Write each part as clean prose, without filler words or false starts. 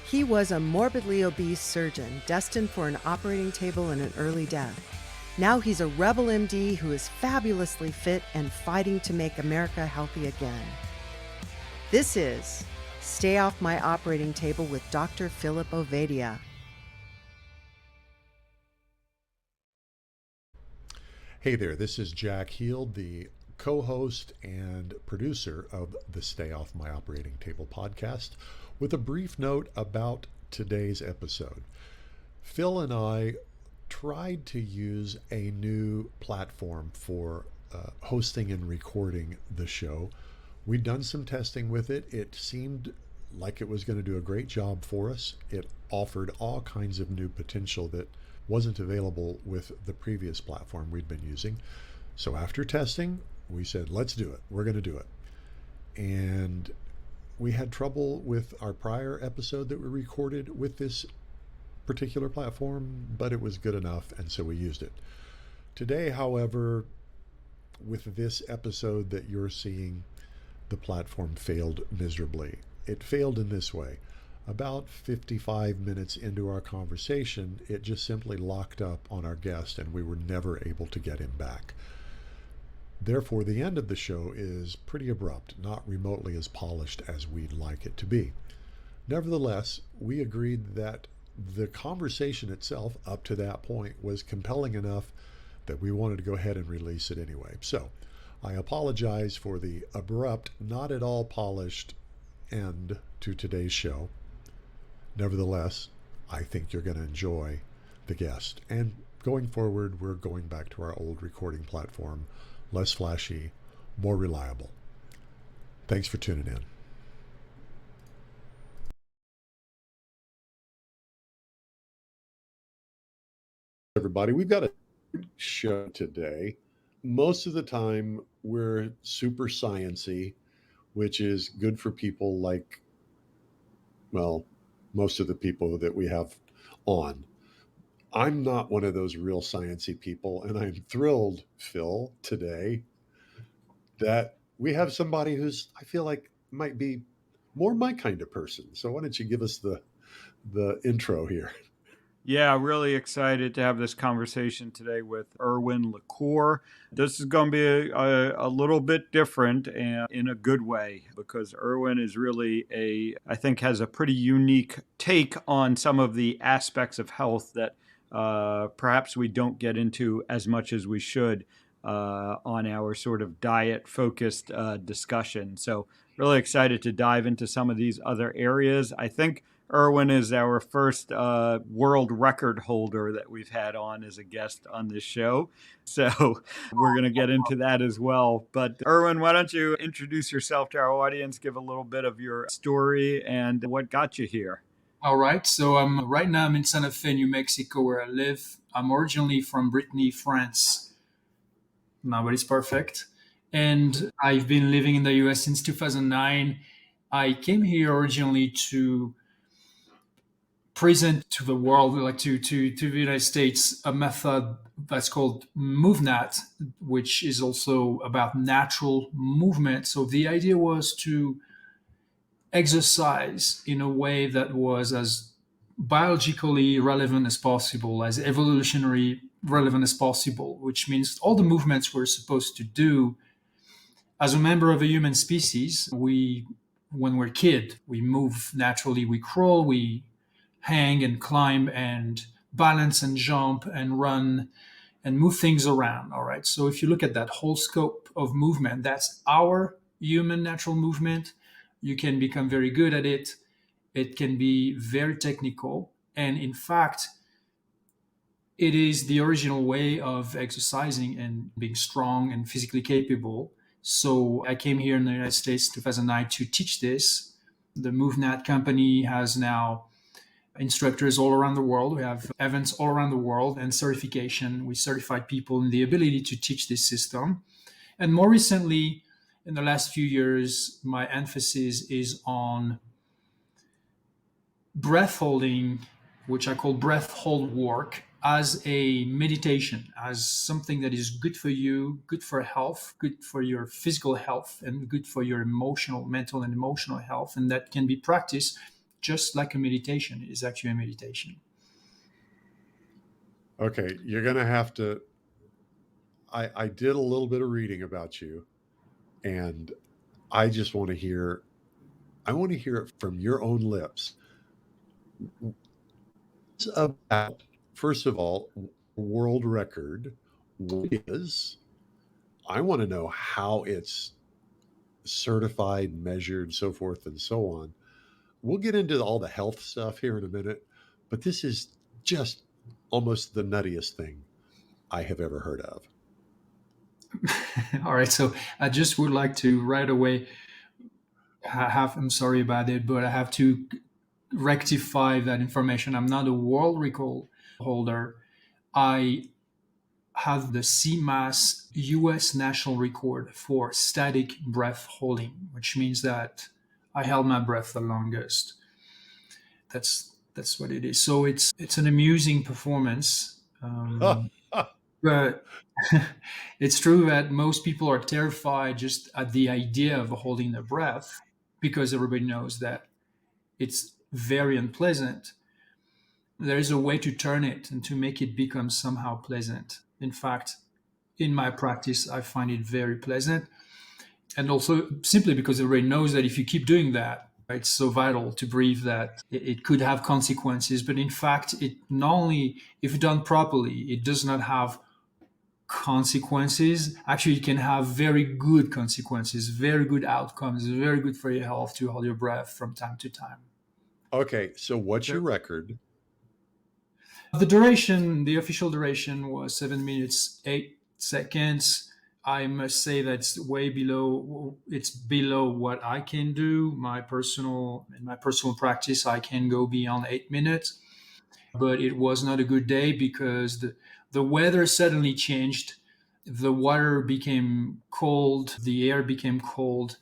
He was a morbidly obese surgeon destined for an operating table and an early death. Now he's a rebel MD who is fabulously fit and fighting to make America healthy again. This is Stay Off My Operating Table with Dr. Philip Ovadia. Hey there, this is Jack Heald, the co-host and producer of the Stay Off My Operating Table podcast, with a brief note about today's episode. Phil and I tried to use a new platform for hosting and recording the show. We'd done some testing with it. It seemed like it was going to do a great job for us. It offered all kinds of new potential that wasn't available with the previous platform we'd been using. So after testing, we said, let's do it. We're going to do it. And we had trouble with our prior episode that we recorded with this particular platform, but it was good enough, and so we used it. Today, however, with this episode that you're seeing, the platform failed miserably. It failed in this way. About 55 minutes into our conversation, it just simply locked up on our guest, and we were never able to get him back. Therefore, the end of the show is pretty abrupt, not remotely as polished as we'd like it to be. Nevertheless, we agreed that the conversation itself up to that point was compelling enough that we wanted to go ahead and release it anyway. So I apologize for the abrupt, not at all polished end to today's show. Nevertheless, I think you're going to enjoy the guest. And going forward, we're going back to our old recording platform, less flashy, more reliable. Thanks for tuning in. Everybody, we've got a show today. Most of the time, we're super science-y, which is good for people like, well, most of the people that we have on. I'm not one of those real science-y people, and I'm thrilled, Phil, today that we have somebody who's, I feel like, might be more my kind of person. So why don't you give us the intro here? Yeah, really excited to have this conversation today with Erwan Le Corre. This is going to be a little bit different and in a good way, because Erwan is really I think has a pretty unique take on some of the aspects of health that perhaps we don't get into as much as we should on our sort of diet-focused discussion. So really excited to dive into some of these other areas. I think Erwan is our first world record holder that we've had on as a guest on this show. So we're going to get into that as well. But Erwan, why don't you introduce yourself to our audience, give a little bit of your story and what got you here. All right. So right now I'm in Santa Fe, New Mexico, where I live. I'm originally from Brittany, France. Nobody's perfect. And I've been living in the US since 2009. I came here originally to present to the world, like to the United States, a method that's called MovNat, which is also about natural movement. So the idea was to exercise in a way that was as biologically relevant as possible, as evolutionary relevant as possible, which means all the movements we're supposed to do as a member of a human species. When we're a kid, we move naturally, we crawl, we hang and climb and balance and jump and run and move things around. All right. So if you look at that whole scope of movement, that's our human natural movement. You can become very good at it. It can be very technical. And in fact, it is the original way of exercising and being strong and physically capable. So I came here in the United States in 2009 to teach this. The MovNat company has now instructors all around the world. We have events all around the world and certification. We certified people in the ability to teach this system. And more recently, in the last few years, my emphasis is on breath holding, which I call BreathHoldWork, as a meditation, as something that is good for you, good for health, good for your physical health, and good for your mental and emotional health. And that can be practiced just like a meditation. It is actually a meditation. Okay, you're going to have to. I did a little bit of reading about you, and I just want to hear. I want to hear it from your own lips. It's about, first of all, world record. What is? I want to know how it's certified, measured, so forth and so on. We'll get into all the health stuff here in a minute, but this is just almost the nuttiest thing I have ever heard of. All right, so I just would like to right away I'm sorry about it, but I have to rectify that information. I'm not a world record holder. I have the CMAS US national record for static breath holding, which means that I held my breath the longest. That's what it is. So it's an amusing performance, but it's true that most people are terrified just at the idea of holding their breath because everybody knows that it's very unpleasant. There is a way to turn it and to make it become somehow pleasant. In fact, in my practice, I find it very pleasant. And also simply because everybody knows that if you keep doing that, it's so vital to breathe that it could have consequences. But in fact, it not only, if done properly, it does not have consequences. Actually, it can have very good consequences, very good outcomes, very good for your health to hold your breath from time to time. Okay, so what's your record? The official duration was 7 minutes, 8 seconds. I must say that's it's below what I can do. In my personal practice, I can go beyond 8 minutes. But it was not a good day because the weather suddenly changed. The water became cold, the air became cold.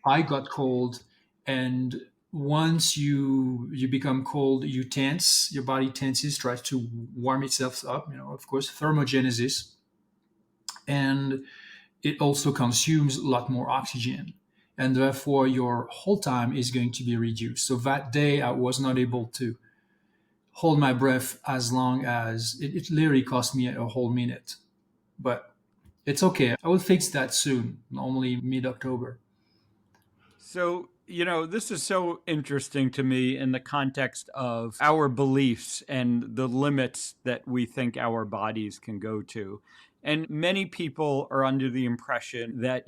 I got cold, and once you become cold, you tense, your body tenses, tries to warm itself up, of course, thermogenesis. And it also consumes a lot more oxygen. And therefore, your hold time is going to be reduced. So that day, I was not able to hold my breath as long as it literally cost me a whole minute. But it's okay. I will fix that soon, normally mid-October. So, this is so interesting to me in the context of our beliefs and the limits that we think our bodies can go to. And many people are under the impression that,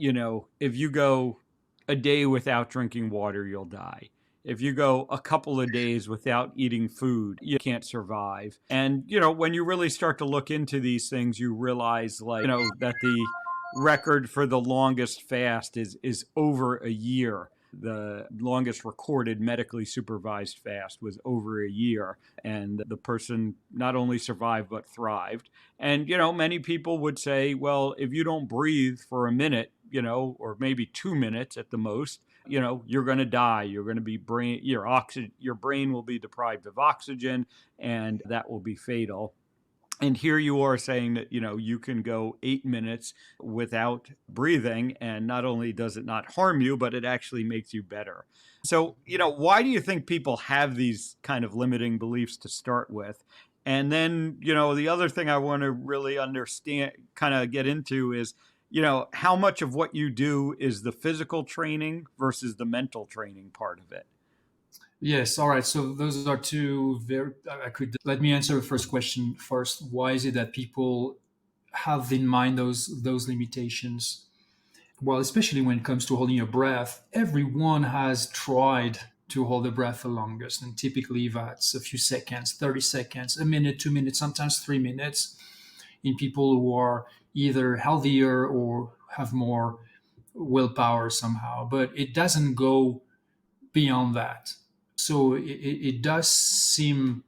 if you go a day without drinking water, you'll die. If you go a couple of days without eating food, you can't survive. And, when you really start to look into these things, you realize, that the record for the longest fast is over a year. The longest recorded medically supervised fast was over a year, and the person not only survived but thrived. And many people would say, well, if you don't breathe for a minute, or maybe 2 minutes at the most, you're going to die. You're going to be your brain will be deprived of oxygen, and that will be fatal. And here you are saying that, you can go 8 minutes without breathing, and not only does it not harm you, but it actually makes you better. So, why do you think people have these kind of limiting beliefs to start with? And then, the other thing I want to really understand, kind of get into is, how much of what you do is the physical training versus the mental training part of it? Yes. All right. So those are two let me answer the first question first. Why is it that people have in mind those limitations? Well, especially when it comes to holding your breath, everyone has tried to hold the breath the longest. And typically that's a few seconds, 30 seconds, a minute, 2 minutes, sometimes 3 minutes in people who are either healthier or have more willpower somehow. But it doesn't go beyond that. So it does seem,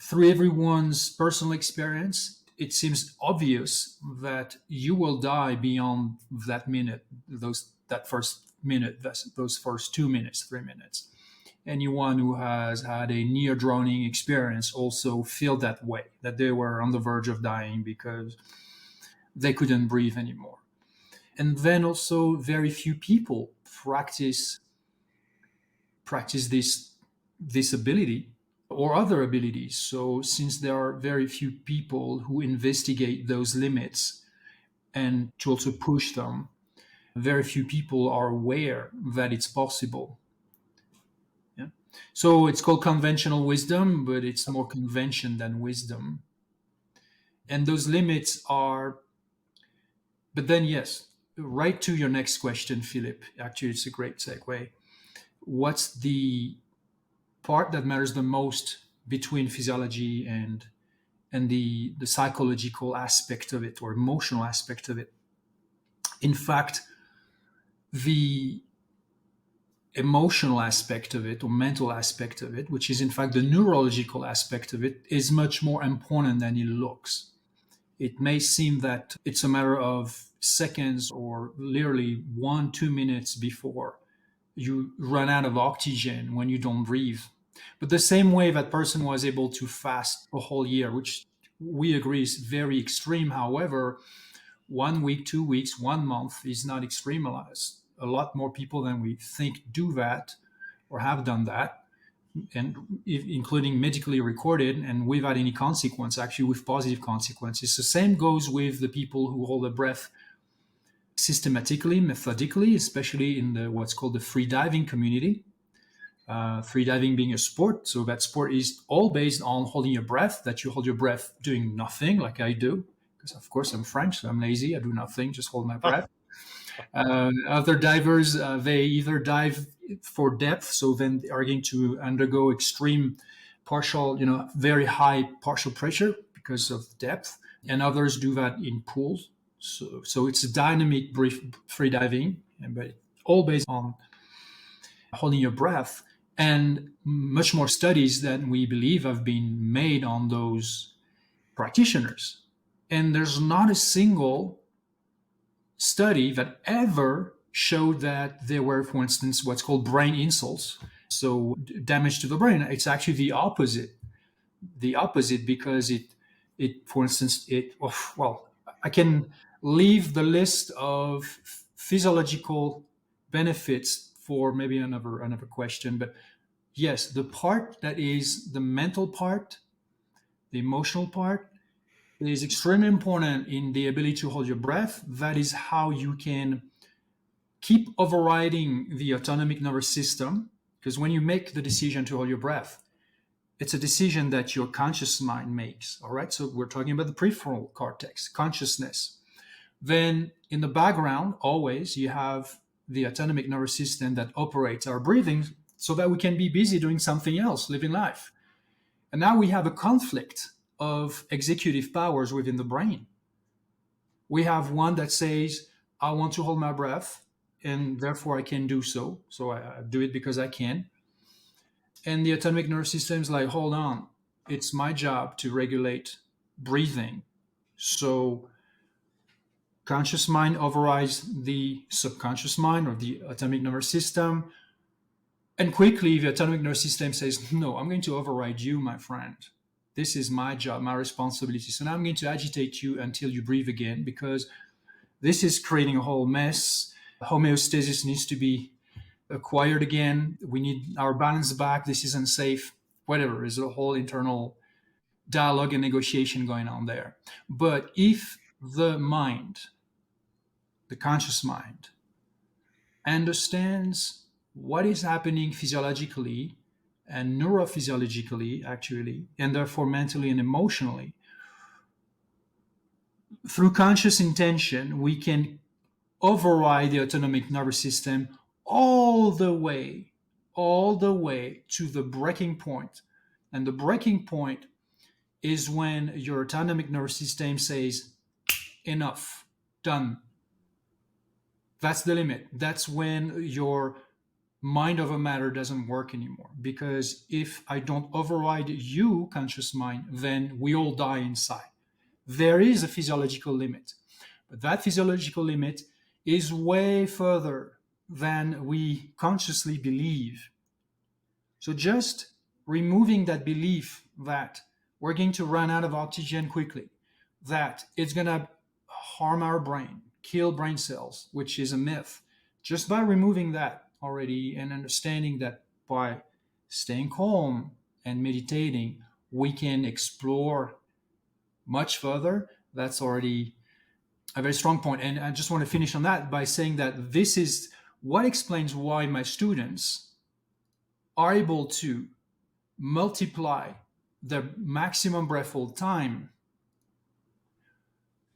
through everyone's personal experience, it seems obvious that you will die beyond that minute, that first minute, those first 2 minutes, 3 minutes. Anyone who has had a near drowning experience also feel that way, that they were on the verge of dying because they couldn't breathe anymore. And then also very few people practice this this ability or other abilities. So since there are very few people who investigate those limits and to also push them, very few people are aware that it's possible. Yeah. So it's called conventional wisdom, but it's more convention than wisdom. And those limits are, but then yes, right to your next question, Philip. Actually, it's a great segue. What's the part that matters the most between physiology and the psychological aspect of it or emotional aspect of it? In fact, the emotional aspect of it or mental aspect of it, which is in fact the neurological aspect of it, is much more important than it looks. It may seem that it's a matter of seconds or literally 1-2 minutes before you run out of oxygen when you don't breathe. But the same way that person was able to fast a whole year, which we agree is very extreme. However, 1 week, 2 weeks, 1 month is not extreme. A lot more people than we think do that or have done that, and including medically recorded and without any consequence, actually with positive consequences. The same goes with the people who hold their breath systematically, methodically, especially in the what's called the free diving community. Free diving being a sport, so that sport is all based on holding your breath, that you hold your breath doing nothing like I do, because of course I'm French, so I'm lazy, I do nothing, just hold my breath. Other divers, they either dive for depth, so then they are going to undergo extreme partial, very high partial pressure because of depth, and others do that in pools. So it's a dynamic free diving, but all based on holding your breath. And much more studies than we believe have been made on those practitioners. And there's not a single study that ever showed that there were, for instance, what's called brain insults. So damage to the brain. It's actually the opposite. The opposite, because for instance, I can leave the list of physiological benefits for maybe another question. But yes, the part that is the mental part, the emotional part, is extremely important in the ability to hold your breath. That is how you can keep overriding the autonomic nervous system, because when you make the decision to hold your breath, it's a decision that your conscious mind makes. All right, so we're talking about the prefrontal cortex, consciousness. Then in the background, always you have the autonomic nervous system that operates our breathing so that we can be busy doing something else, living life. And now we have a conflict of executive powers within the brain. We have one that says, I want to hold my breath, and therefore I can do so. So I do it because I can. And the autonomic nervous system is like, hold on, it's my job to regulate breathing. So conscious mind overrides the subconscious mind or the autonomic nervous system. And quickly, the autonomic nervous system says, no, I'm going to override you, my friend. This is my job, my responsibility. So now I'm going to agitate you until you breathe again, because this is creating a whole mess. Homeostasis needs to be acquired again. We need our balance back. This is unsafe. Whatever. There's a whole internal dialogue and negotiation going on there. But if the mind, the conscious mind, understands what is happening physiologically and neurophysiologically, actually, and therefore mentally and emotionally, through conscious intention, we can override the autonomic nervous system all the way to the breaking point. And the breaking point is when your autonomic nervous system says, enough, done. That's the limit. That's when your mind over matter doesn't work anymore. Because if I don't override you, conscious mind, then we all die inside. There is a physiological limit. But that physiological limit is way further than we consciously believe. So just removing that belief that we're going to run out of oxygen quickly, that it's going to harm our brain, kill brain cells, which is a myth. Just by removing that already and understanding that by staying calm and meditating, we can explore much further. That's already a very strong point. And I just want to finish on that by saying that this is what explains why my students are able to multiply their maximum breath hold time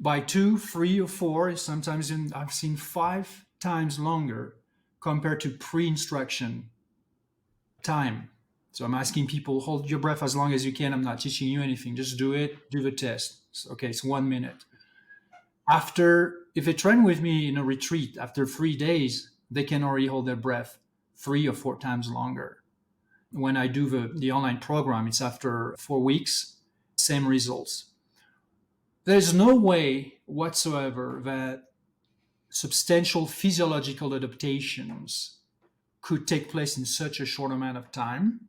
by 2, 3, or 4, sometimes I've seen 5 times longer compared to pre-instruction time. So I'm asking people, hold your breath as long as you can. I'm not teaching you anything. Just do it. Do the test. Okay, it's 1 minute. If they train with me in a retreat, after 3 days, they can already hold their breath 3 or 4 times longer. When I do the online program, it's after 4 weeks, same results. There's no way whatsoever that substantial physiological adaptations could take place in such a short amount of time,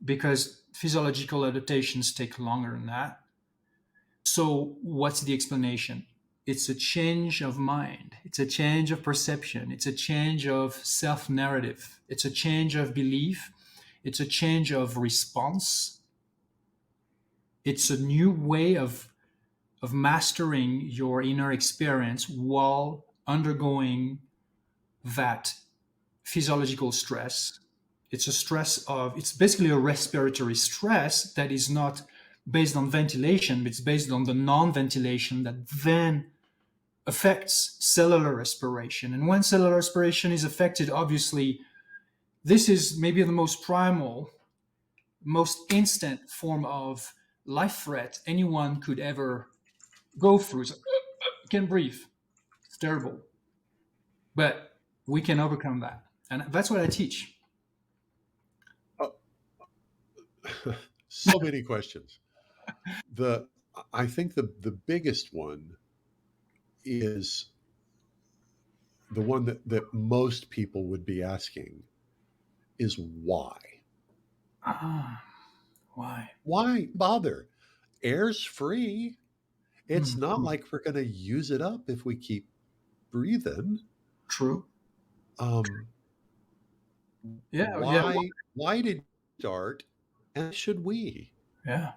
because physiological adaptations take longer than that. So what's the explanation? It's a change of mind. It's a change of perception. It's a change of self-narrative. It's a change of belief. It's a change of response. It's a new way of mastering your inner experience while undergoing that physiological stress. It's basically a respiratory stress that is not based on ventilation, but it's based on the non-ventilation that then affects cellular respiration. And when cellular respiration is affected, obviously, this is maybe the most primal, most instant form of life threat anyone could ever go through. So, can't breathe. It's terrible. But we can overcome that. And that's what I teach. So many questions. I think the biggest one is the one that most people would be asking is why? Why? Why bother? Air's free. It's not like we're going to use it up if we keep breathing. True. Why did you start, and should we? Yeah,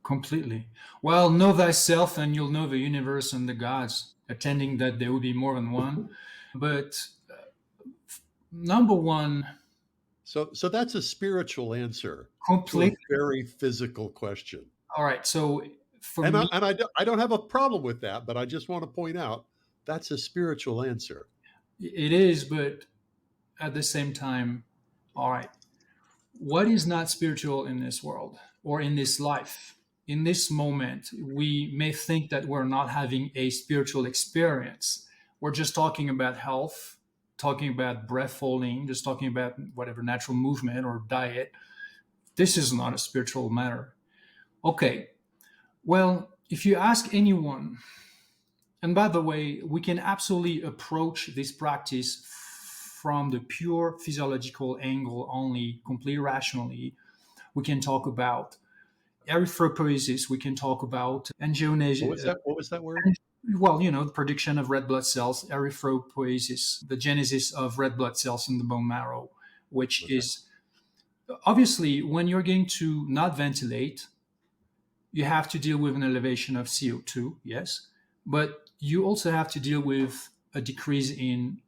completely. Well, know thyself and you'll know the universe and the gods, attending that there will be more than one. But number one... So that's a spiritual answer completely. To a very physical question. All right, so for me... I don't have a problem with that, but I just want to point out that's a spiritual answer. It is, but at the same time, all right, what is not spiritual in this world or in this life? In this moment, we may think that we're not having a spiritual experience. We're just talking about health, talking about breath holding, just talking about whatever natural movement or diet. This is not a spiritual matter. Okay, well, if you ask anyone, and by the way, we can absolutely approach this practice from the pure physiological angle only, completely rationally. We can talk about erythropoiesis. We can talk about angiogenesis. What was that word? Well, the production of red blood cells, erythropoiesis, the genesis of red blood cells in the bone marrow, which is obviously when you're going to not ventilate, you have to deal with an elevation of CO2, yes, but you also have to deal with a decrease in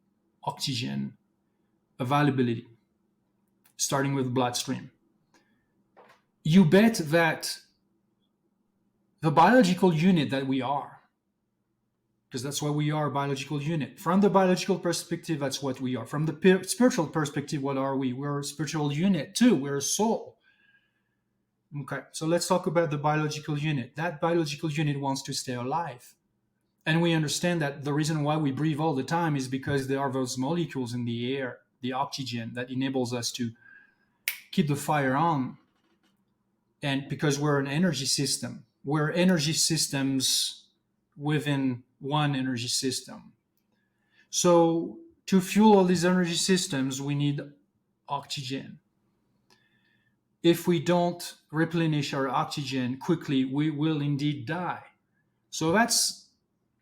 oxygen availability, starting with bloodstream. You bet that the biological unit that we are, because that's what we are, a biological unit. From the biological perspective, that's what we are. From the spiritual perspective, what are we? We're a spiritual unit too. We're a soul. Okay, so let's talk about the biological unit. That biological unit wants to stay alive. And we understand that the reason why we breathe all the time is because there are those molecules in the air, the oxygen, that enables us to keep the fire on. And because we're an energy system, we're energy systems within one energy system. So to fuel all these energy systems, we need oxygen. If we don't replenish our oxygen quickly, we will indeed die. So that's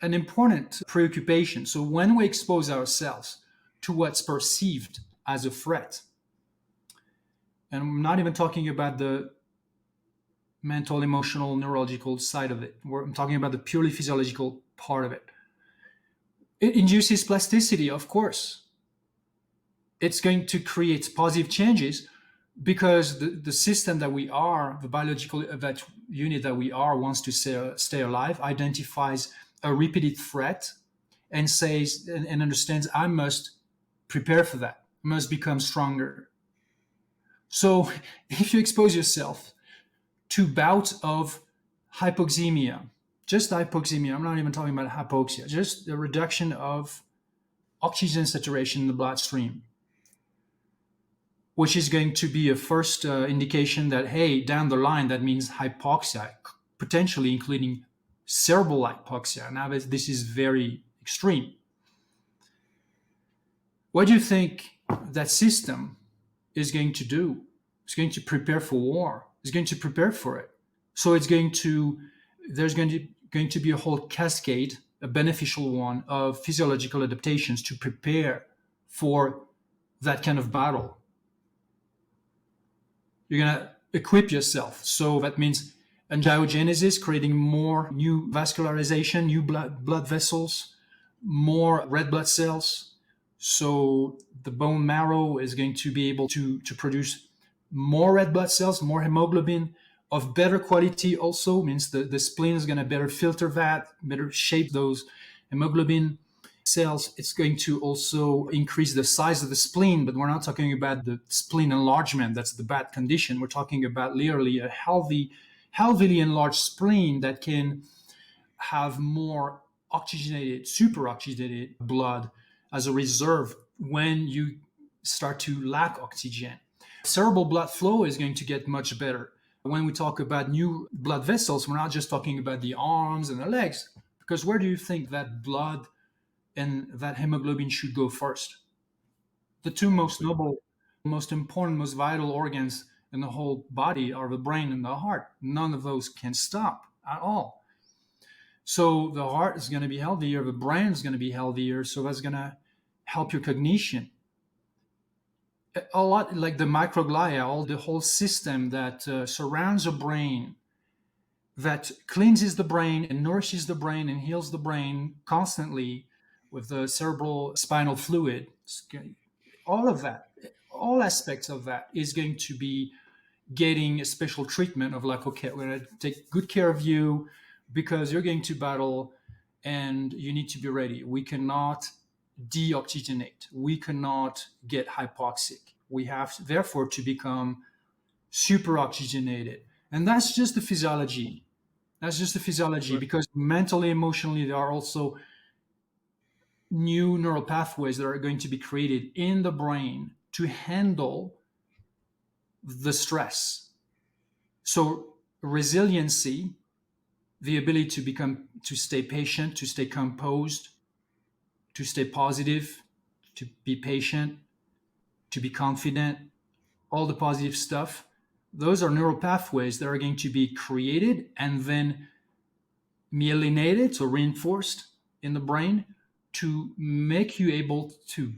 an important preoccupation. So when we expose ourselves to what's perceived as a threat, And I'm not even talking about the mental, emotional, neurological side of it. I'm talking about the purely physiological part of it. It induces plasticity, of course. It's going to create positive changes because the system that we are, the biological that unit that we are, wants to stay alive, identifies a repeated threat and says and understands, I must prepare for that, I must become stronger. So if you expose yourself to bouts of hypoxemia, just hypoxemia, I'm not even talking about hypoxia, just the reduction of oxygen saturation in the bloodstream, which is going to be a first indication that, hey, down the line, that means hypoxia, potentially including cerebral hypoxia. Now, this is very extreme. What do you think that system is going to do? It's going to prepare for war. It's going to prepare for it. So there's going to be a whole cascade, a beneficial one, of physiological adaptations to prepare for that kind of battle. You're going to equip yourself. So that means angiogenesis, creating more new vascularization, new blood vessels, more red blood cells. So the bone marrow is going to be able to produce more red blood cells, more hemoglobin of better quality. Also means the spleen is going to better filter that, better shape those hemoglobin cells. It's going to also increase the size of the spleen, but we're not talking about the spleen enlargement. That's the bad condition. We're talking about literally a healthily enlarged spleen that can have more oxygenated, super oxygenated blood as a reserve when you start to lack oxygen. Cerebral blood flow is going to get much better. When we talk about new blood vessels, we're not just talking about the arms and the legs, because where do you think that blood and that hemoglobin should go first? The two most noble, most important, most vital organs in the whole body are the brain and the heart. None of those can stop at all. So the heart is going to be healthier, the brain is going to be healthier, so that's going to help your cognition. A lot like the microglia, the whole system that surrounds the brain, that cleanses the brain and nourishes the brain and heals the brain constantly with the cerebral spinal fluid. All of that, all aspects of that is going to be getting a special treatment of like, okay, we're going to take good care of you because you're going to battle and you need to be ready. We cannot deoxygenate. We cannot get hypoxic. We have, therefore, to become super oxygenated. And that's just the physiology. That's just the physiology, because mentally, emotionally, there are also new neural pathways that are going to be created in the brain to handle the stress. So resiliency, the ability to stay patient, to stay composed, to stay positive, to be patient, to be confident, all the positive stuff. Those are neural pathways that are going to be created and then myelinated, so reinforced in the brain to make you able to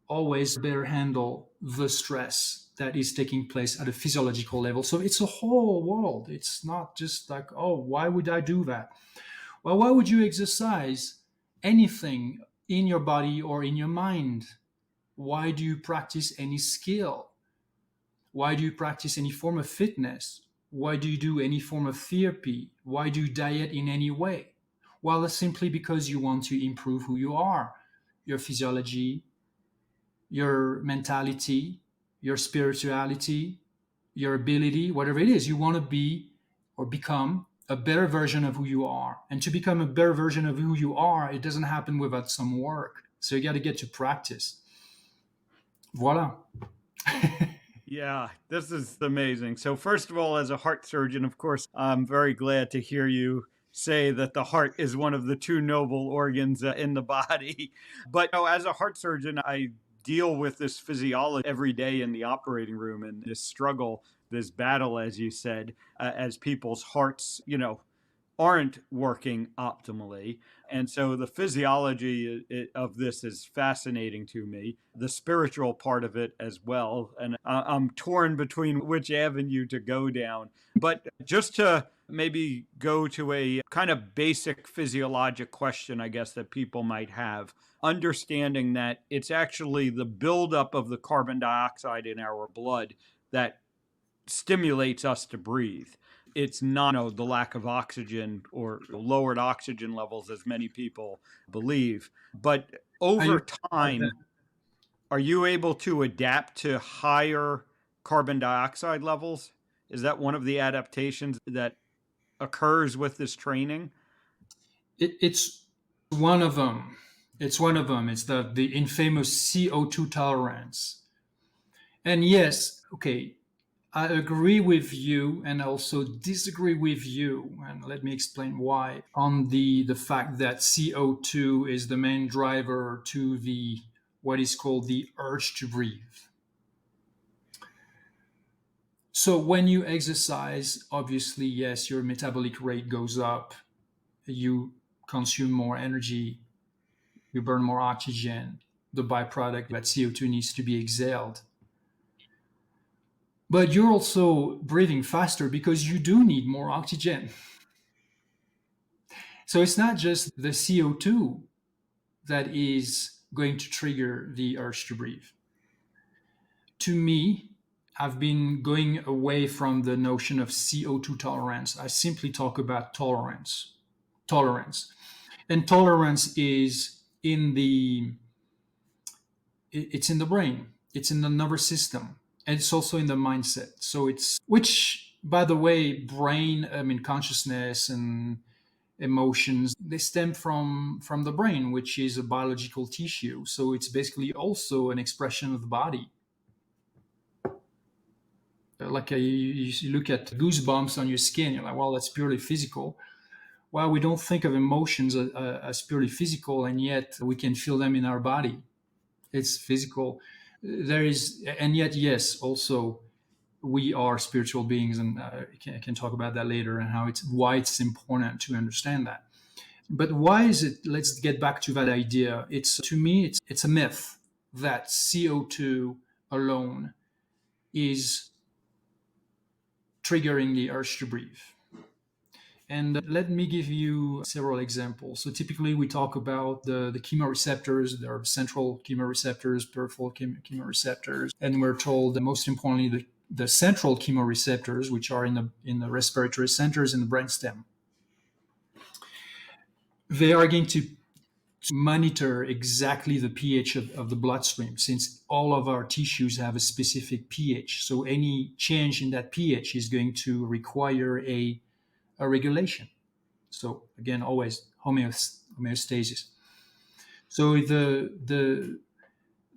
always better handle the stress that is taking place at a physiological level. So it's a whole world. It's not just like, oh, why would I do that? Well, why would you exercise anything in your body or in your mind? Why do you practice any skill? Why do you practice any form of fitness? Why do you do any form of therapy? Why do you diet in any way? Well, it's simply because you want to improve who you are, your physiology, your mentality, your spirituality, your ability, whatever it is. You want to be or become a better version of who you are. And to become a better version of who you are, it doesn't happen without some work. So you got to get to practice. Voila. Yeah, this is amazing. So first of all, as a heart surgeon, of course, I'm very glad to hear you say that the heart is one of the two noble organs in the body. But as a heart surgeon, I deal with this physiology every day in the operating room, and this struggle, this battle, as you said, as people's hearts, aren't working optimally. And so the physiology of this is fascinating to me, the spiritual part of it as well. And I'm torn between which avenue to go down. But just to maybe go to a kind of basic physiologic question, I guess, that people might have, understanding that it's actually the buildup of the carbon dioxide in our blood that stimulates us to breathe. It's not the lack of oxygen or lowered oxygen levels, as many people believe. But over time, are you able to adapt to higher carbon dioxide levels? Is that one of the adaptations that occurs with this training? It's one of them. It's one of them. It's the infamous CO2 tolerance. And yes, okay, I agree with you and also disagree with you. And let me explain why. On the fact that CO2 is the main driver to the what is called the urge to breathe. So when you exercise, obviously, yes, your metabolic rate goes up. You consume more energy. You burn more oxygen. The byproduct that CO2 needs to be exhaled. But you're also breathing faster because you do need more oxygen. So it's not just the CO2 that is going to trigger the urge to breathe. To me, I've been going away from the notion of CO2 tolerance. I simply talk about tolerance. And tolerance is it's in the brain. It's in the nervous system. And it's also in the mindset. So which, by the way, consciousness and emotions, they stem from the brain, which is a biological tissue. So it's basically also an expression of the body. Like you look at goosebumps on your skin, you're like, well, that's purely physical. Well, we don't think of emotions as purely physical, and yet we can feel them in our body. It's physical. And yet, yes, also we are spiritual beings, and I can talk about that later and why it's important to understand that. But why is it? Let's get back to that idea. To me, it's a myth that CO2 alone is triggering the urge to breathe. And let me give you several examples. So typically we talk about the chemoreceptors. There are central chemoreceptors, peripheral chemoreceptors, and we're told that most importantly the central chemoreceptors, which are in the respiratory centers in the brainstem. They are going to monitor exactly the pH of the bloodstream, since all of our tissues have a specific pH. So any change in that pH is going to require a regulation. So again, always homeostasis. So the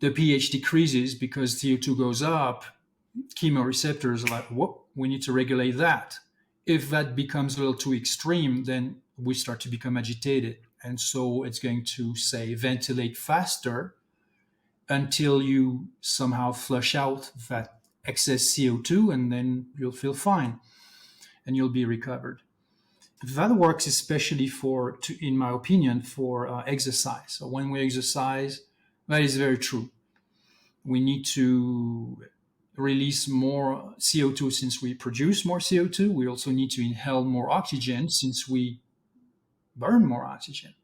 pH decreases because CO2 goes up. Chemoreceptors are like, whoop, we need to regulate that. If that becomes a little too extreme, then we start to become agitated. And so it's going to say ventilate faster until you somehow flush out that excess CO2, and then you'll feel fine and you'll be recovered. That works especially in my opinion, for exercise. So when we exercise, that is very true. We need to release more CO2 since we produce more CO2. We also need to inhale more oxygen since we burn more oxygen.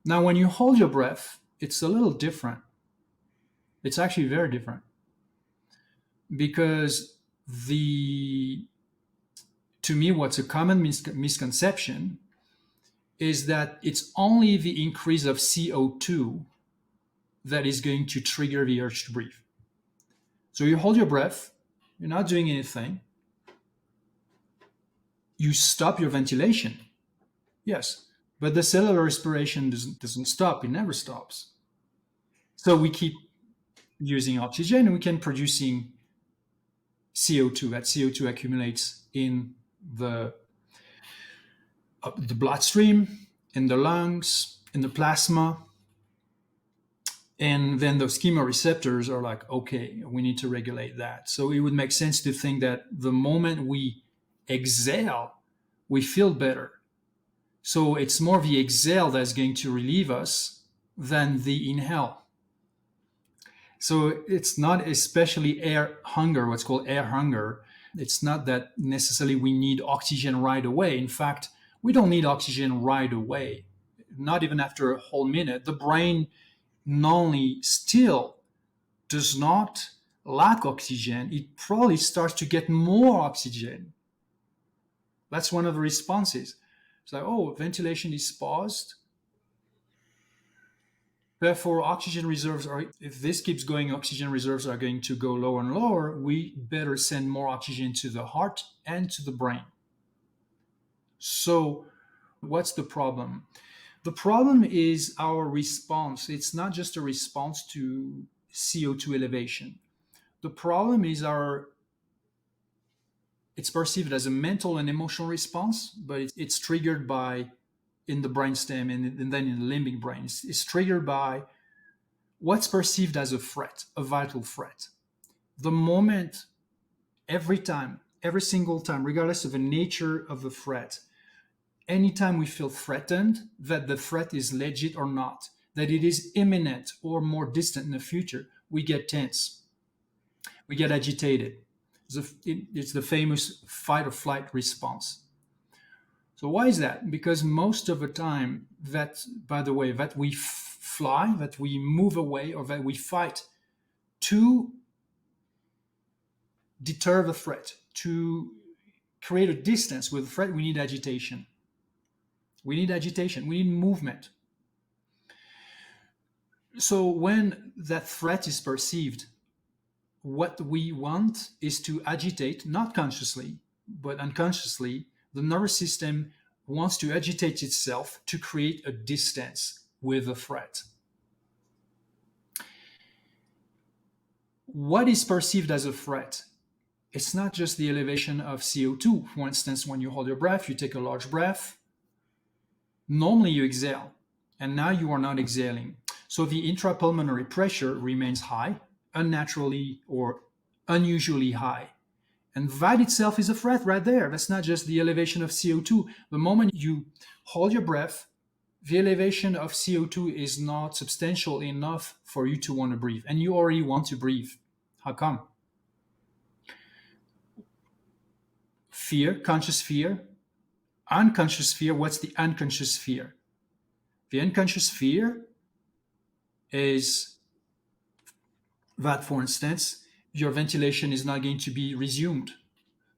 Now, when you hold your breath, it's a little different. It's actually very different, because to me, what's a common misconception is that it's only the increase of CO2 that is going to trigger the urge to breathe. So you hold your breath, you're not doing anything. You stop your ventilation. Yes, but the cellular respiration doesn't stop. It never stops. So we keep using oxygen and we can producing CO2. That CO2 accumulates in the bloodstream, in the lungs, in the plasma. And then those chemoreceptors are like, okay, we need to regulate that. So it would make sense to think that the moment we exhale, we feel better. So it's more the exhale that's going to relieve us than the inhale. So it's not especially air hunger, what's called air hunger. It's not that necessarily we need oxygen right away. In fact, we don't need oxygen right away, not even after a whole minute. The brain not only still does not lack oxygen, it probably starts to get more oxygen. That's one of the responses. It's like, oh, ventilation is paused. Therefore, oxygen reserves are, if this keeps going, oxygen reserves are going to go lower and lower. We better send more oxygen to the heart and to the brain. So what's the problem? The problem is our response. It's not just a response to CO2 elevation. The problem is it's perceived as a mental and emotional response, but it's triggered by, in the brainstem and then in the limbic brain, it's triggered by what's perceived as a threat, a vital threat. The moment, every time, every single time, regardless of the nature of the threat, anytime we feel threatened, that the threat is legit or not, that it is imminent or more distant in the future, we get tense. We get agitated. It's the famous fight or flight response. So why is that? Because most of the time that, by the way, that we fly, that we move away, or that we fight to deter the threat, to create a distance with the threat, we need agitation. We need agitation. We need movement. So when that threat is perceived, what we want is to agitate, not consciously, but unconsciously. The nervous system wants to agitate itself to create a distance with the threat. What is perceived as a threat? It's not just the elevation of CO2. For instance, when you hold your breath, you take a large breath. Normally you exhale, and now you are not exhaling. So the intrapulmonary pressure remains high, unnaturally or unusually high. And that itself is a threat right there. That's not just the elevation of CO2. The moment you hold your breath, the elevation of CO2 is not substantial enough for you to want to breathe. And you already want to breathe. How come? Fear, conscious fear, unconscious fear. What's the unconscious fear? The unconscious fear is that, for instance, your ventilation is not going to be resumed.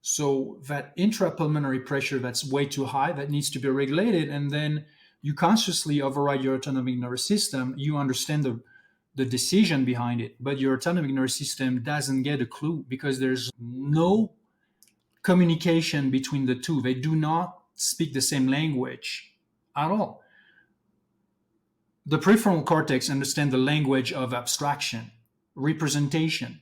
So that intrapulmonary pressure that's way too high, that needs to be regulated, and then you consciously override your autonomic nervous system. You understand the decision behind it, but your autonomic nervous system doesn't get a clue because there's no communication between the two. They do not speak the same language at all. The prefrontal cortex understands the language of abstraction, representation,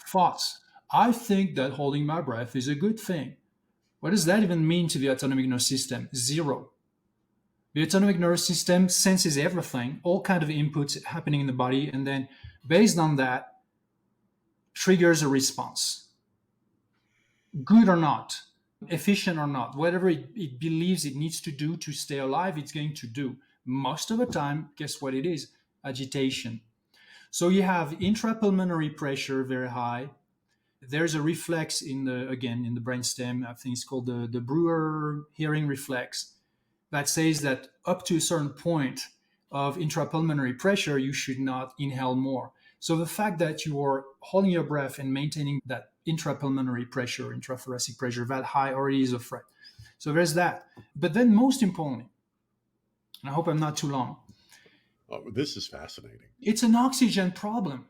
thoughts. I think that holding my breath is a good thing. What does that even mean to the autonomic nervous system? Zero. The autonomic nervous system senses everything, all kinds of inputs happening in the body, and then based on that, triggers a response. Good or not, efficient or not, whatever it believes it needs to do to stay alive, it's going to do. Most of the time, guess what it is? Agitation. So you have intrapulmonary pressure very high. There's a reflex in the brainstem. I think it's called the Brewer hearing reflex, that says that up to a certain point of intrapulmonary pressure, you should not inhale more. So the fact that you are holding your breath and maintaining that intrapulmonary pressure, intrathoracic pressure, that high already is a threat. So there's that. But then most importantly, and I hope I'm not too long. Oh, this is fascinating. It's an oxygen problem.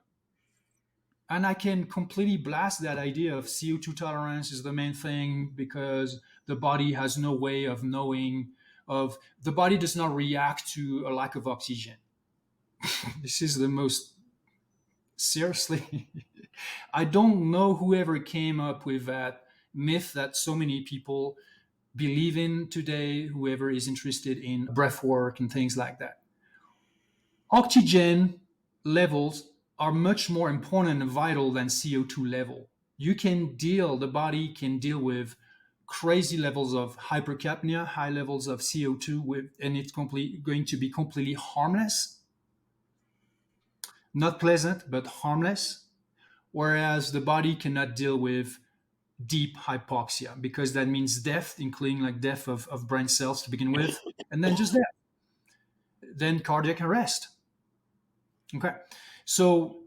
And I can completely blast that idea of CO2 tolerance is the main thing because the body has no way of knowing the body does not react to a lack of oxygen. This is the most, seriously, I don't know whoever came up with that myth that so many people believe in today, whoever is interested in breath work and things like that. Oxygen levels are much more important and vital than CO2 level. The body can deal with crazy levels of hypercapnia, high levels of CO2, and it's going to be completely harmless. Not pleasant, but harmless. Whereas the body cannot deal with deep hypoxia, because that means death, including like death of brain cells to begin with, and then just death. Then cardiac arrest. Okay. So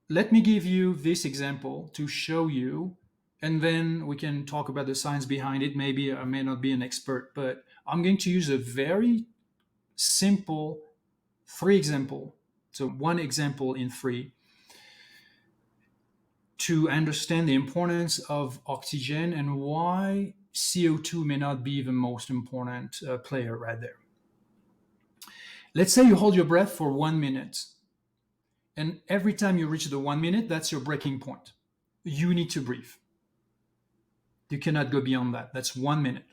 let me give you this example to show you, and then we can talk about the science behind it. Maybe I may not be an expert, but I'm going to use a very simple 3 example. So 1 example in 3 to understand the importance of oxygen and why CO2 may not be the most important player right there. Let's say you hold your breath for 1 minute. And every time you reach the 1 minute, that's your breaking point. You need to breathe. You cannot go beyond that. That's 1 minute.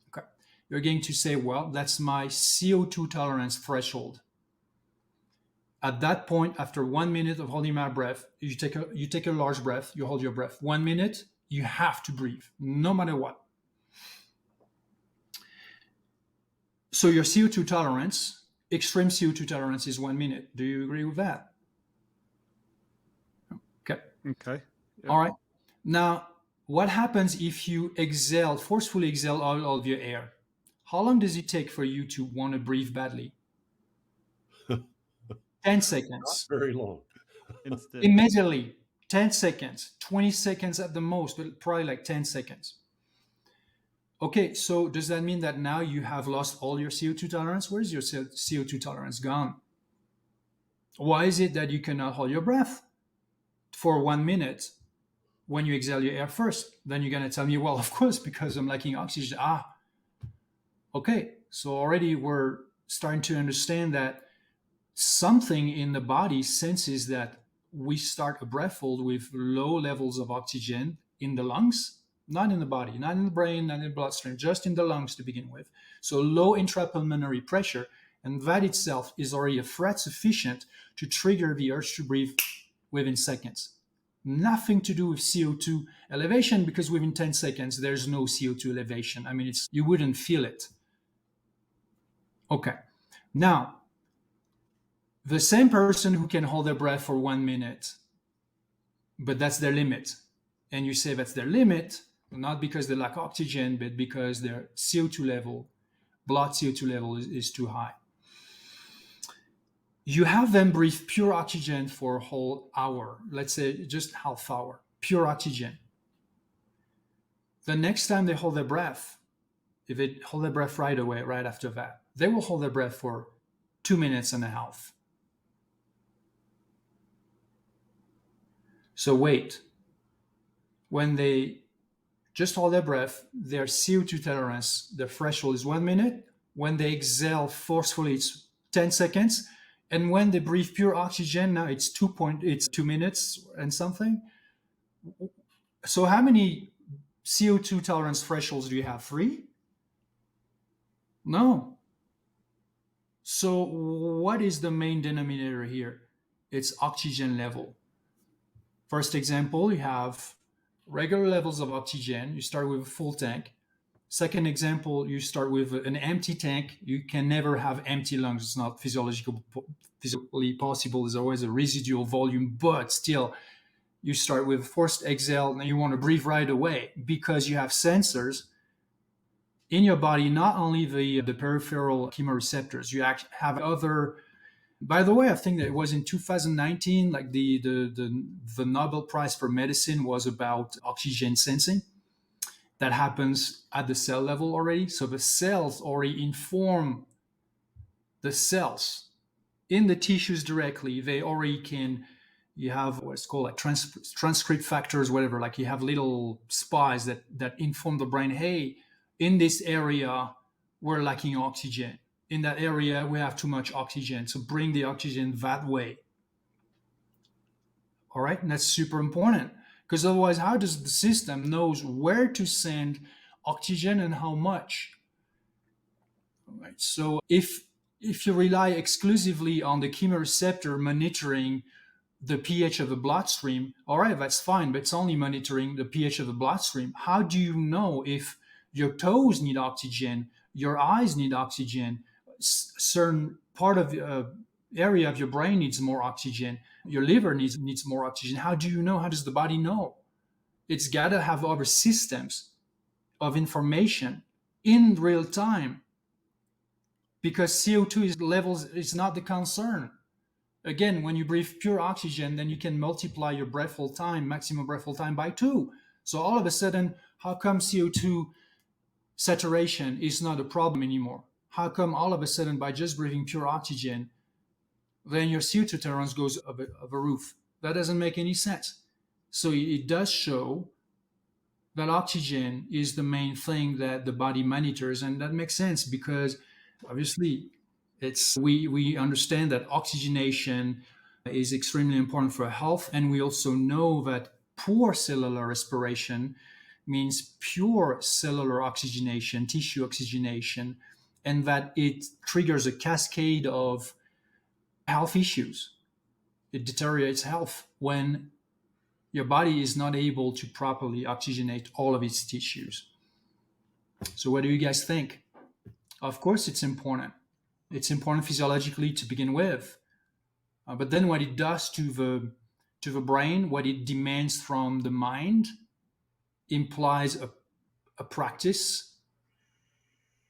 Okay. You're going to say, well, that's my CO2 tolerance threshold. At that point, after 1 minute of holding my breath, you take a large breath, you hold your breath. 1 minute, you have to breathe, no matter what. So your CO2 tolerance, extreme CO2 tolerance is 1 minute. Do you agree with that? Okay. Okay. Yep. All right. Now, what happens if you forcefully exhale all of your air? How long does it take for you to want to breathe badly? 10 seconds. Not very long. Instant. Immediately, 10 seconds, 20 seconds at the most, but probably like 10 seconds. Okay, so does that mean that now you have lost all your CO2 tolerance? Where's your CO2 tolerance gone? Why is it that you cannot hold your breath for 1 minute when you exhale your air first? Then you're going to tell me, well, of course, because I'm lacking oxygen. Okay, so already we're starting to understand that something in the body senses that we start a breath hold with low levels of oxygen in the lungs, not in the body, not in the brain, not in the bloodstream, just in the lungs to begin with. So low intrapulmonary pressure, and that itself is already a threat sufficient to trigger the urge to breathe within seconds. Nothing to do with CO2 elevation, because within 10 seconds, there's no CO2 elevation. I mean, you wouldn't feel it. Okay. Now, the same person who can hold their breath for 1 minute, but that's their limit. And you say that's their limit, not because they lack oxygen, but because their CO2 level, blood CO2 level is too high. You have them breathe pure oxygen for a whole hour, let's say just half hour, pure oxygen. The next time they hold their breath, if they hold their breath right away, right after that, they will hold their breath for 2.5 minutes. So wait, when they just hold their breath, their CO2 tolerance, their threshold is 1 minute. When they exhale forcefully, it's 10 seconds. And when they breathe pure oxygen, now it's 2 minutes and something. So how many CO2 tolerance thresholds do you have? 3? No. So what is the main denominator here? It's oxygen level. First example, you have regular levels of oxygen. You start with a full tank. Second example, you start with an empty tank. You can never have empty lungs. It's not physically possible. There's always a residual volume, but still, you start with forced exhale, and you want to breathe right away because you have sensors in your body, not only the peripheral chemoreceptors. You actually have other. By the way, I think that it was in 2019, like the Nobel Prize for Medicine was about oxygen sensing. That happens at the cell level already. So the cells already inform the cells in the tissues directly. They already can, you have what's called like transcript factors, whatever, like you have little spies that inform the brain, hey, in this area, we're lacking oxygen. In that area, we have too much oxygen. So bring the oxygen that way. All right, and that's super important. Because otherwise, how does the system knows where to send oxygen and how much? All right. So if you rely exclusively on the chemoreceptor monitoring the pH of the bloodstream. All right, that's fine, but it's only monitoring the pH of the bloodstream. How do you know if your toes need oxygen, your eyes need oxygen, certain part of area of your brain needs more oxygen, your liver needs more oxygen? How do you know? How does the body know? It's got to have other systems of information in real time, because CO2 levels is not the concern. Again, when you breathe pure oxygen, then you can multiply your breath hold time, maximum breath hold time, by 2. So all of a sudden, how come CO2 saturation is not a problem anymore? How come all of a sudden, by just breathing pure oxygen, then your CO2 tolerance goes over a roof? That doesn't make any sense. So it does show that oxygen is the main thing that the body monitors, and that makes sense because obviously we understand that oxygenation is extremely important for health, and we also know that poor cellular respiration means pure cellular oxygenation, tissue oxygenation, and that it triggers a cascade of health issues. It deteriorates health when your body is not able to properly oxygenate all of its tissues. So what do you guys think? Of course it's important. It's important physiologically to begin with. But then what it does to the brain, what it demands from the mind, implies a practice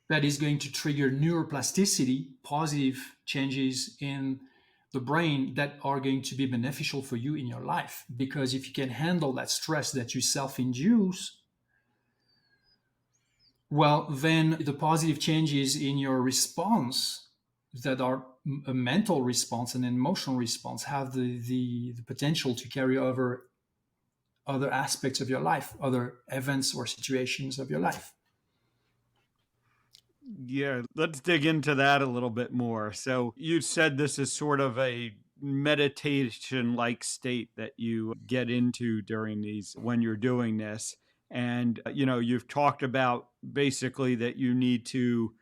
that is going to trigger neuroplasticity, positive changes in the brain that are going to be beneficial for you in your life. Because if you can handle that stress that you self-induce, well, then the positive changes in your response that are a mental response and an emotional response have the potential to carry over other aspects of your life, other events or situations of your life. Yeah, let's dig into that a little bit more. So you said this is sort of a meditation-like state that you get into during these, when you're doing this. And, you've talked about basically that you need to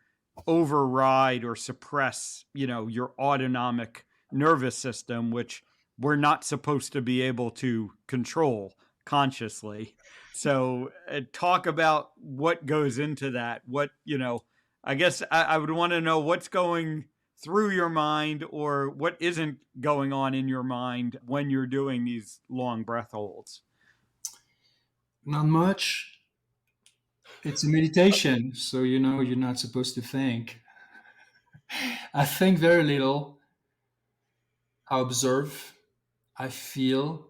override or suppress, your autonomic nervous system, which we're not supposed to be able to control consciously. So talk about what goes into that. I guess I would want to know what's going through your mind or what isn't going on in your mind when you're doing these long breath holds. Not much. It's a meditation, so you're not supposed to think. I think very little. I observe, I feel,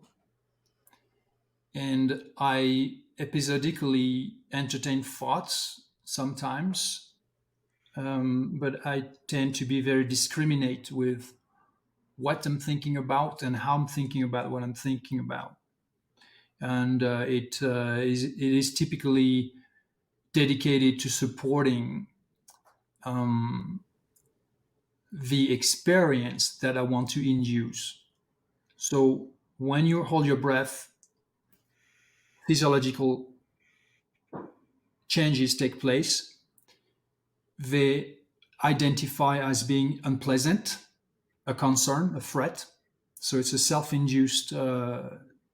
and I episodically entertain thoughts sometimes. But I tend to be very discriminate with what I'm thinking about and how I'm thinking about what I'm thinking about. And it is typically dedicated to supporting the experience that I want to induce. So when you hold your breath, physiological changes take place. They identify as being unpleasant, a concern, a threat. So it's a self-induced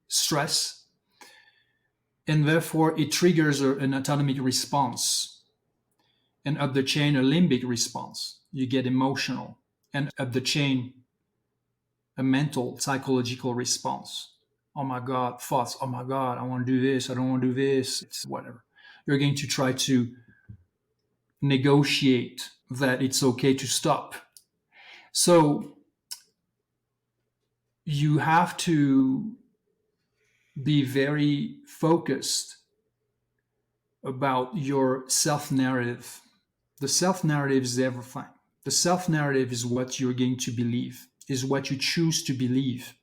stress. And therefore, it triggers an autonomic response. And up the chain, a limbic response. You get emotional. And up the chain, a mental, psychological response. Oh my God, thoughts. Oh my God, I want to do this. I don't want to do this. It's whatever. You're going to try to negotiate that it's okay to stop. So you have to be very focused about your self-narrative. The self-narrative is everything. The self-narrative is what you're going to believe, is what you choose to believe.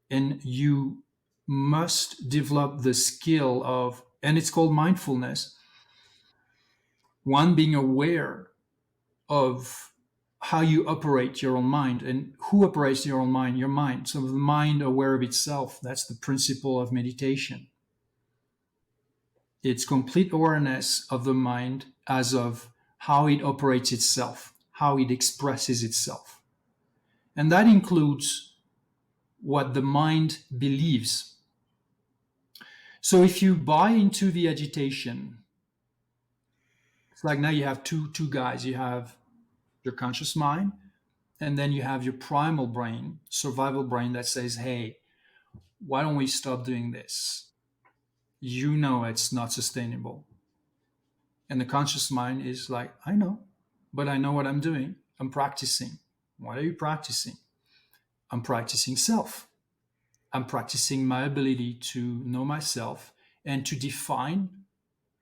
And you must develop the skill of, and it's called mindfulness, one, being aware of how you operate your own mind. And who operates your own mind? Your mind. So the mind aware of itself, that's the principle of meditation. It's complete awareness of the mind as of how it operates itself, how it expresses itself. And that includes what the mind believes. So if you buy into the agitation, it's like now you have two guys. You have your conscious mind, and then you have your primal brain, survival brain, that says, hey, why don't we stop doing this? You know it's not sustainable. And the conscious mind is like, I know, but I know what I'm doing. I'm practicing. What are you practicing? I'm practicing self. I'm practicing my ability to know myself and to define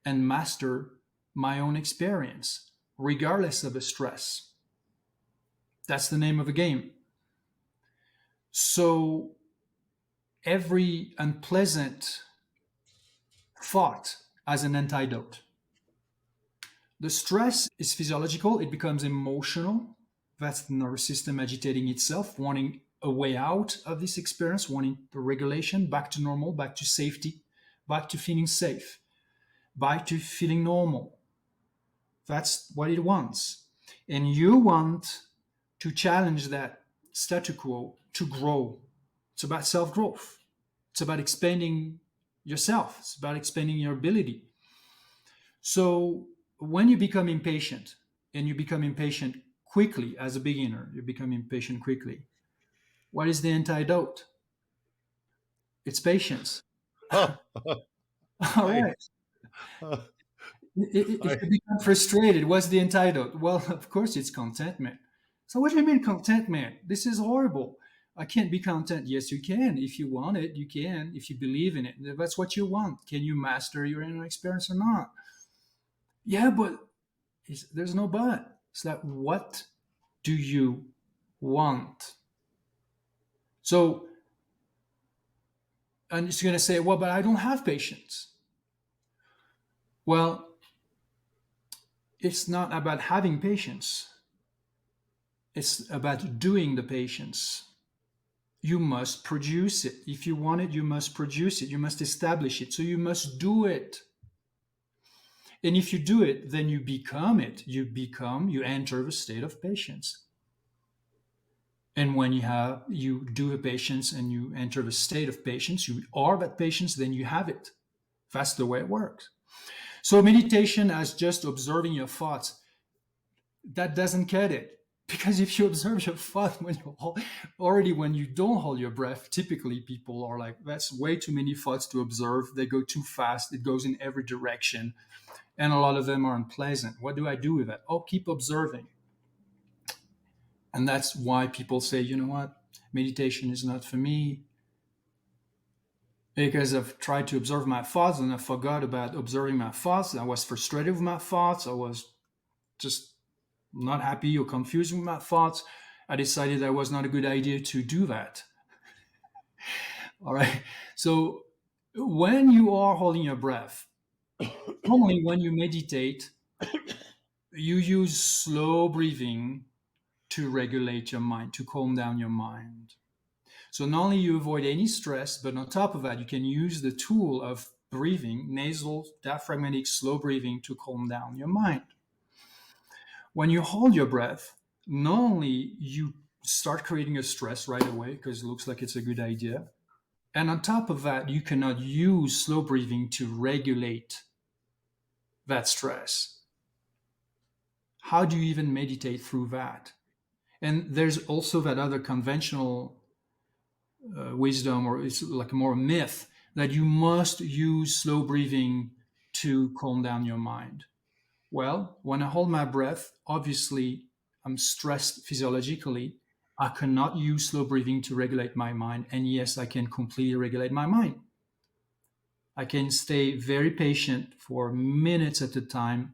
and master my own experience, regardless of the stress. That's the name of the game. So every unpleasant thought has an antidote. The stress is physiological, it becomes emotional. That's the nervous system agitating itself, wanting a way out of this experience, wanting the regulation, back to normal, back to safety, back to feeling safe, back to feeling normal. That's what it wants. And you want to challenge that statu quo to grow. It's about self growth, it's about expanding yourself, it's about expanding your ability. So when you become impatient, and you become impatient quickly as a beginner, you become impatient quickly. What is the antidote? It's patience. Huh. All I, right. uh, If I, you become frustrated, what's the antidote? Well, of course, it's contentment. So, what do you mean contentment? This is horrible. I can't be content. Yes, you can. If you want it, you can. If you believe in it, that's what you want. Can you master your inner experience or not? Yeah, but there's no but. It's like, what do you want? So, and it's going to say, well, but I don't have patience. Well, it's not about having patience. It's about doing the patience. You must produce it. If you want it, you must produce it. You must establish it. So you must do it. And if you do it, then you become it. You enter the state of patience. And when you do a patience and you enter the state of patience, you are that patience, then you have it. That's the way it works. So meditation as just observing your thoughts, that doesn't cut it. Because if you observe your thought when you don't hold your breath, typically people are like, that's way too many thoughts to observe. They go too fast. It goes in every direction. And a lot of them are unpleasant. What do I do with that? Oh, keep observing. And that's why people say, you know what? Meditation is not for me. Because I've tried to observe my thoughts and I forgot about observing my thoughts. I was frustrated with my thoughts. I was just not happy or confused with my thoughts. I decided that was not a good idea to do that. All right. So when you are holding your breath, normally when you meditate, you use slow breathing to regulate your mind, to calm down your mind. So not only you avoid any stress, but on top of that, you can use the tool of breathing, nasal, diaphragmatic, slow breathing to calm down your mind. When you hold your breath, not only you start creating a stress right away because it looks like it's a good idea, and on top of that, you cannot use slow breathing to regulate that stress. How do you even meditate through that? And there's also that other conventional wisdom, or it's like more a myth, that you must use slow breathing to calm down your mind. Well, when I hold my breath, obviously I'm stressed physiologically. I cannot use slow breathing to regulate my mind. And yes, I can completely regulate my mind. I can stay very patient for minutes at a time,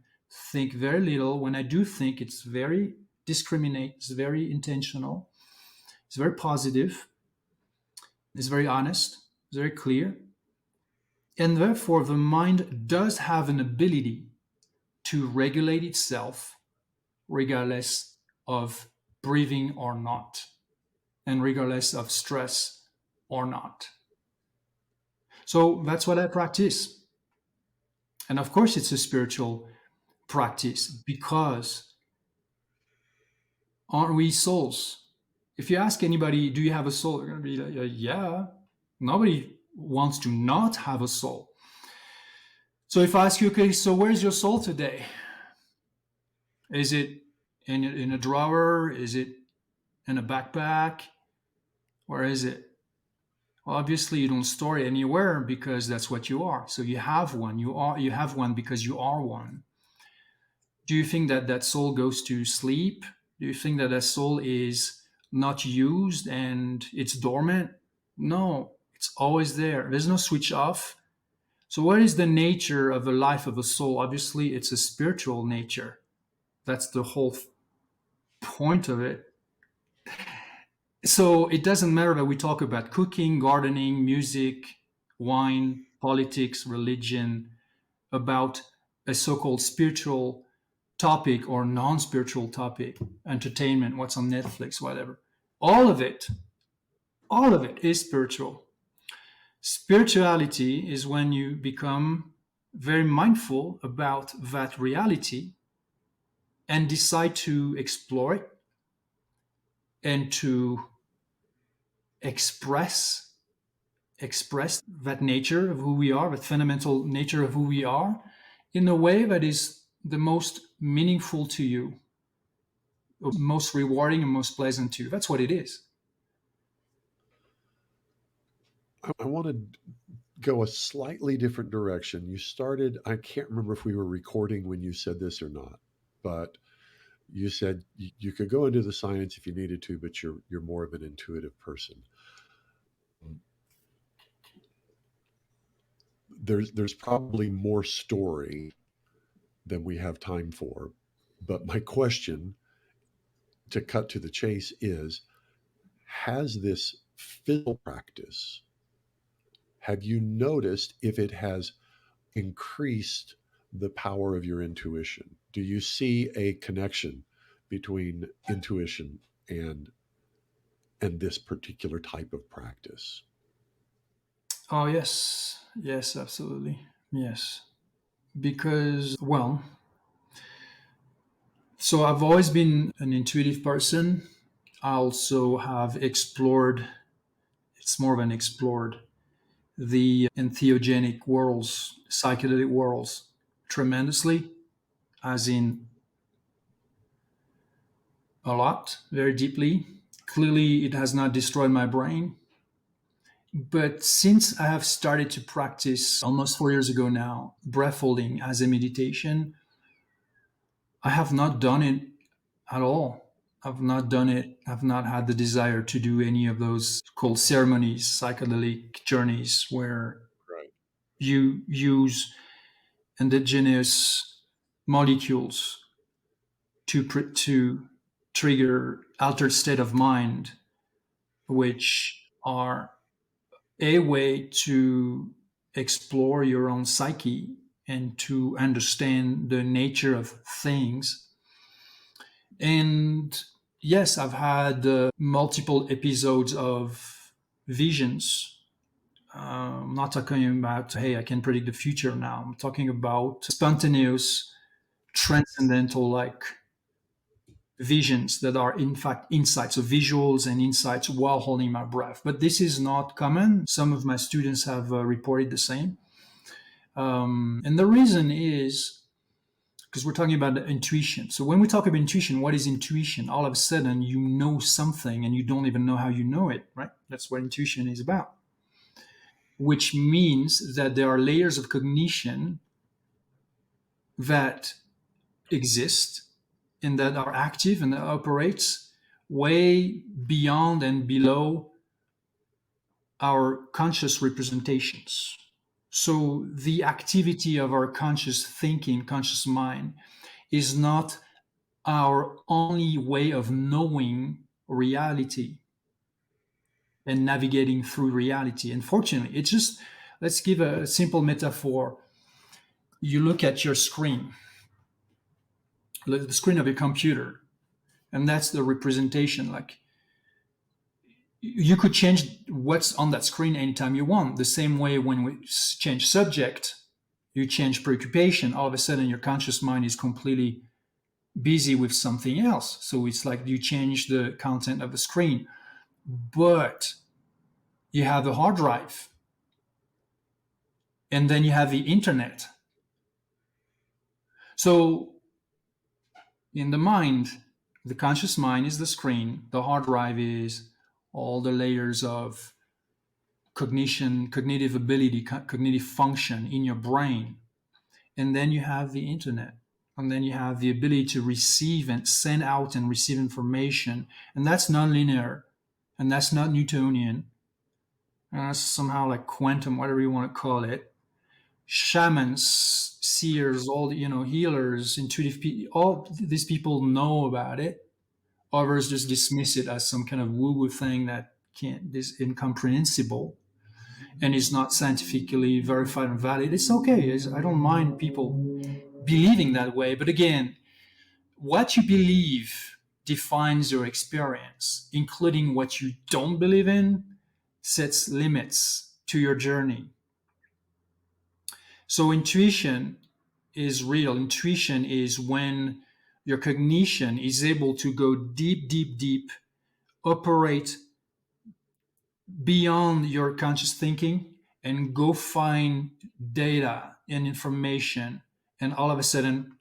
think very little. When I do think, it's very discriminate, it's very intentional, it's very positive, it's very honest, it's very clear. And therefore, the mind does have an ability to regulate itself regardless of breathing or not, and regardless of stress or not. So that's what I practice. And of course, it's a spiritual practice because aren't we souls? If you ask anybody, do you have a soul? They're going to be like, yeah. Nobody wants to not have a soul. So if I ask you, okay, so where's your soul today? Is it in a drawer? Is it in a backpack? Where is it? Well, obviously you don't store it anywhere because that's what you are. So you have one. You have one because you are one. Do you think that that soul goes to sleep? Do you think that that soul is not used and it's dormant? No, it's always there. There's no switch off. So what is the nature of the life of a soul? Obviously, it's a spiritual nature. That's the whole point of it. So it doesn't matter that we talk about cooking, gardening, music, wine, politics, religion, about a so-called spiritual topic or non-spiritual topic, entertainment, what's on Netflix, whatever. All of it is spiritual. Spirituality is when you become very mindful about that reality and decide to explore it and to express that nature of who we are, that fundamental nature of who we are, in a way that is the most meaningful to you, most rewarding and most pleasant to you. That's what it is. I want to go a slightly different direction. You started, I can't remember if we were recording when you said this or not, but you said you could go into the science if you needed to, but you're more of an intuitive person. There's probably more story than we have time for, but my question, to cut to the chase, is: has this physical practice, have you noticed if it has increased the power of your intuition? Do you see a connection between intuition and this particular type of practice? Oh, yes. Yes, absolutely. Yes. Because, well, so I've always been an intuitive person. I also have explored, it's more of an explored, the entheogenic worlds, psychedelic worlds, tremendously, as in a lot, very deeply. Clearly, it has not destroyed my brain. But since I have started to practice almost 4 years ago now, breath holding as a meditation, I have not done it at all. I've not done it. I've not had the desire to do any of those called ceremonies, psychedelic journeys, where Right. you use endogenous molecules to trigger altered state of mind, which are a way to explore your own psyche and to understand the nature of things. And yes, I've had multiple episodes of visions. I'm not talking about, hey, I can predict the future now. I'm talking about spontaneous, transcendental, like visions that are in fact insights, so visuals and insights while holding my breath. But this is not common. Some of my students have reported the same. And the reason is because we're talking about intuition. So when we talk about intuition, what is intuition? All of a sudden you know something and you don't even know how you know it, right? That's what intuition is about. Which means that there are layers of cognition that exist and that are active and that operates way beyond and below our conscious representations. So the activity of our conscious thinking, conscious mind, is not our only way of knowing reality and navigating through reality. Unfortunately, it's just, let's give a simple metaphor. You look at your screen, the screen of your computer, and that's the representation. Like, you could change what's on that screen anytime you want. The same way when we change subject, you change preoccupation, all of a sudden your conscious mind is completely busy with something else. So it's like you change the content of the screen, but you have the hard drive, and then you have the internet. So in the mind, the conscious mind is the screen, the hard drive is all the layers of cognition, cognitive ability, cognitive function in your brain. And then you have the internet. And then you have the ability to receive and send out and receive information. And that's nonlinear. And that's not Newtonian. And that's somehow like quantum, whatever you want to call it. Shamans, seers, all the, healers, intuitive people, all these people know about it. Others just dismiss it as some kind of woo-woo thing that is incomprehensible and is not scientifically verified and valid. It's okay. I don't mind people believing that way. But again, what you believe defines your experience, including what you don't believe in, sets limits to your journey. So intuition is real. Intuition is when your cognition is able to go deep, deep, deep, operate beyond your conscious thinking and go find data and information. And all of a sudden,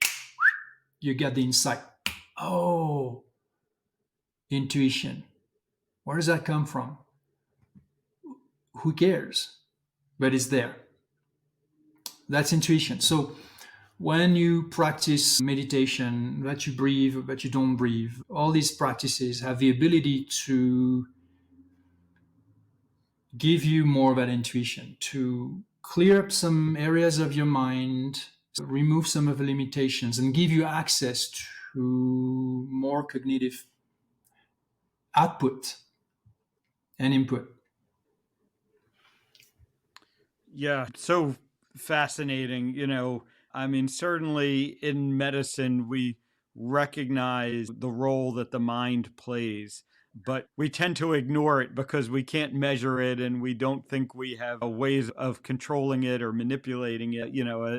you get the insight. Oh, intuition. Where does that come from? Who cares? But it's there. That's intuition. So when you practice meditation, that you breathe, but you don't breathe, all these practices have the ability to give you more of that intuition, to clear up some areas of your mind, remove some of the limitations, and give you access to more cognitive output and input. Yeah, so fascinating. Certainly in medicine, we recognize the role that the mind plays, but we tend to ignore it because we can't measure it and we don't think we have ways of controlling it or manipulating it,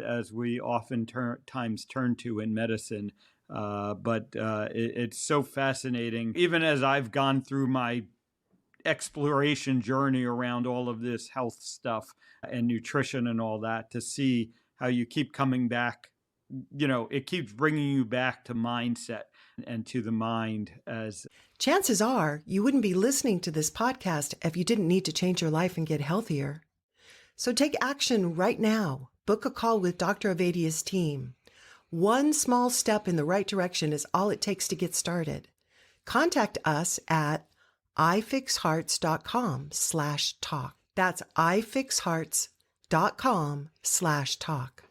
as we often times turn to in medicine. But it's so fascinating. Even as I've gone through my exploration journey around all of this health stuff and nutrition and all that, to see how you keep coming back, it keeps bringing you back to mindset and to the mind. As chances are you wouldn't be listening to this podcast if you didn't need to change your life and get healthier. So take action right now. Book a call with Dr. Avedia's team. One small step in the right direction is all it takes to get started. Contact us at ifixhearts.com/talk. That's ifixhearts.com/talk.